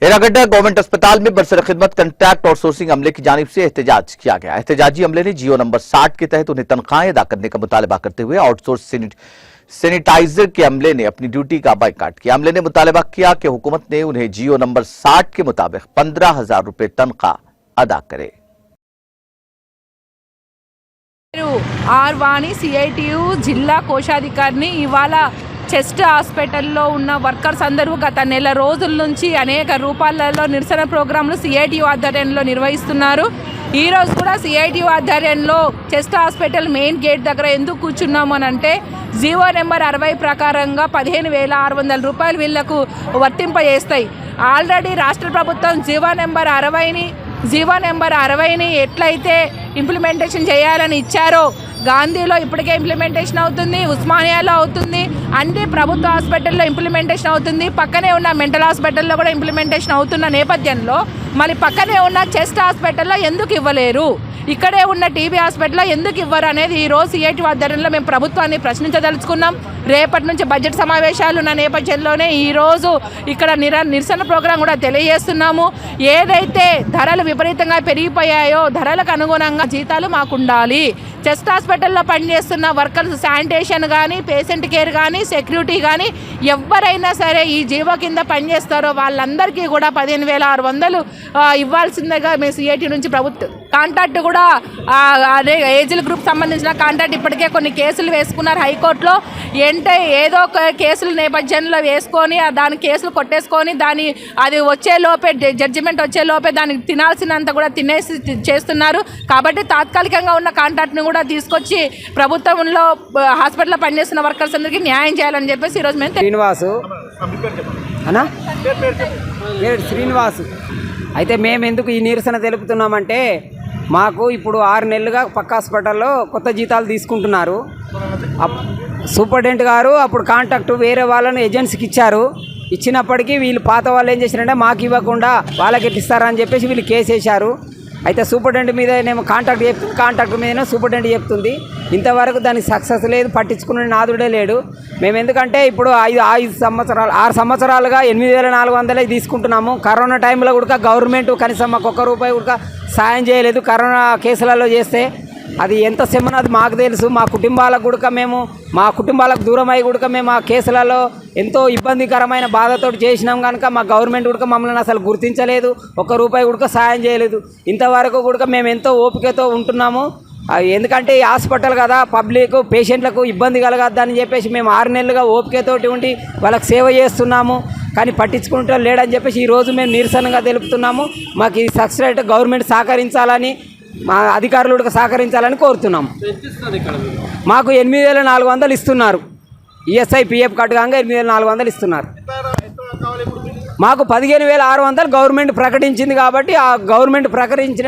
Erragadda government अस्पताल में बरसर खिदमत कंट्रैक्ट और सोर्सिंग अमले की जानिब से एहतजाज किया गया। एहतजाजी अमले ने जियो नंबर 60 के तहत उन्हें तनख्वाहें अदा करने का मुतालबा करते हुए आउटसोर्स सैनिटाइजर के अमले ने अपनी ड्यूटी का बाइकाट किया। अमले ने मुतालबा किया कि हुकूमत ने उन्हें जियो नंबर 60 के मुताबिक 15,000 रुपए तनख्वाह अदा करे। వాణి సిఐటియు జిల్లా కోశాధికారిని ఇవాళ చెస్ట్ హాస్పిటల్లో ఉన్న వర్కర్స్ అందరూ గత నెల రోజుల నుంచి అనేక రూపాలలో నిరసన ప్రోగ్రాంలు సిఐటియు ఆధ్వర్యంలో నిర్వహిస్తున్నారు। ఈ రోజు కూడా సిఐటియు ఆధ్వర్యంలో చెస్ట్ హాస్పిటల్ మెయిన్ గేట్ దగ్గర ఎందుకు కూర్చున్నాము అంటే జీవో నెంబర్ 60 ప్రకారంగా 15,600 రూపాయలు వీళ్లకు వర్తింపజేస్తాయి। ఆల్రెడీ రాష్ట్ర ప్రభుత్వం జీవో నెంబర్ 60ని ఎట్లయితే ఇంప్లిమెంటేషన్ చేయాలని ఇచ్చారో గాంధీలో ఇప్పటికే ఇంప్లిమెంటేషన్ అవుతుంది, ఉస్మానియాలో అవుతుంది, అన్ని ప్రభుత్వ హాస్పిటల్లో ఇంప్లిమెంటేషన్ అవుతుంది, పక్కనే ఉన్న మెంటల్ హాస్పిటల్లో కూడా ఇంప్లిమెంటేషన్ అవుతున్న నేపథ్యంలో మరి పక్కనే ఉన్న చెస్ట్ హాస్పిటల్లో ఎందుకు ఇవ్వలేరు, ఇక్కడే ఉన్న టీబీ హాస్పిటల్లో ఎందుకు ఇవ్వరు అనేది ఈరోజు సిఐటి ఆధ్వర్యంలో మేము ప్రభుత్వాన్ని ప్రశ్నించదలుచుకున్నాం। రేపటి నుంచి బడ్జెట్ సమావేశాలు ఉన్న నేపథ్యంలోనే ఈరోజు ఇక్కడ నిరసన ప్రోగ్రాం కూడా తెలియజేస్తున్నాము। ఏదైతే ధరలు విపరీతంగా పెరిగిపోయాయో ధరలకు అనుగుణంగా జీతాలు మాకు ఉండాలి। చెస్ట్ హాస్పిటల్లో పనిచేస్తున్న వర్కర్స్ శానిటేషన్ కానీ, పేషెంట్ కేర్ కానీ, సెక్యూరిటీ కానీ ఎవరైనా సరే ఈ జీవో కింద పనిచేస్తారో వాళ్ళందరికీ కూడా 15,600 ఇవ్వాల్సిందిగా మేము సిఐటి నుంచి ప్రభుత్వం కాంట్రాక్ట్ కూడా అదే ఏజ్ల గ్రూప్ సంబంధించిన కాంట్రాక్ట్ ఇప్పటికే కొన్ని కేసులు వేసుకున్నారు హైకోర్టులో। ఏదో ఒక కేసుల నేపథ్యంలో వేసుకొని దాని కేసులు కొట్టేసుకొని అది వచ్చేలోపే జడ్జిమెంట్ వచ్చేలోపే దానికి తినాల్సినంత కూడా తినేసి చేస్తున్నారు। కాబట్టి తాత్కాలికంగా ఉన్న కాంట్రాక్ట్ని కూడా తీసుకొచ్చి ప్రభుత్వంలో హాస్పిటల్లో పనిచేస్తున్న వర్కర్స్ అందరికీ న్యాయం చేయాలని చెప్పేసి ఈరోజు మేము శ్రీనివాసు అయితే మేము ఎందుకు ఈ నిరసన తెలుపుతున్నామంటే మాకు ఇప్పుడు 6 నెలలుగా పక్క హాస్పిటల్లో కొత్త జీతాలు తీసుకుంటున్నారు। సూపరింటెండెంట్ గారు అప్పుడు కాంట్రాక్ట్ వేరే వాళ్ళని ఏజెన్సీకి ఇచ్చినప్పటికీ వీళ్ళు పాత వాళ్ళు ఏం చేశారంటే మాకు ఇవ్వకుండా వాళ్ళకి ఎట్లా ఇస్తారని చెప్పేసి వీళ్ళు కేసు వేశారు। అయితే సూపరింటెండెంట్ మీద నేను కాంట్రాక్ట్ మీదనే సూపరింటెండెంట్ చెప్తుంది, ఇంతవరకు దానికి సక్సెస్ లేదు, పట్టించుకునే నాదుడే లేడు। మేము ఎందుకంటే ఇప్పుడు 6 సంవత్సరాలుగా 8,400 తీసుకుంటున్నాము। కరోనా టైంలో కూడా గవర్నమెంట్ కనీసం మాకు ₹1 కూడా సాయం చేయలేదు। కరోనా కేసులలో చేస్తే అది ఎంత శ్రమనో అది మాకు తెలుసు। మా కుటుంబాలకు దూరం అయి కూడా మేము ఆ కేసులలో ఎంతో ఇబ్బందికరమైన బాధతో చేసినాం కనుక మా గవర్నమెంట్ కూడా మమ్మల్ని అసలు గుర్తించలేదు, ₹1 కూడా సాయం చేయలేదు। ఇంతవరకు కూడా మేము ఎంతో ఓపికతో ఉంటున్నాము। ఎందుకంటే ఈ హాస్పిటల్ కదా, పబ్లిక్ పేషెంట్లకు ఇబ్బంది కలగద్దని చెప్పేసి మేము 6 నెలలుగా ఓపికతోటి ఉండి వాళ్ళకి సేవ చేస్తున్నాము, కానీ పట్టించుకుంటూ లేడని చెప్పేసి ఈరోజు మేము నిరసనగా తెలుపుతున్నాము। మాకు ఈ సక్సెస్ గవర్నమెంట్ సహకరించాలని, మా అధికారులకు సహకరించాలని కోరుతున్నాము। మాకు 8,400 ఇస్తున్నారు, ఈఎస్ఐ పిఎఫ్ కట్టుగా 8,400 ఇస్తున్నారు। మాకు 15,600 గవర్నమెంట్ ప్రకటించింది కాబట్టి ఆ గవర్నమెంట్ ప్రకటించిన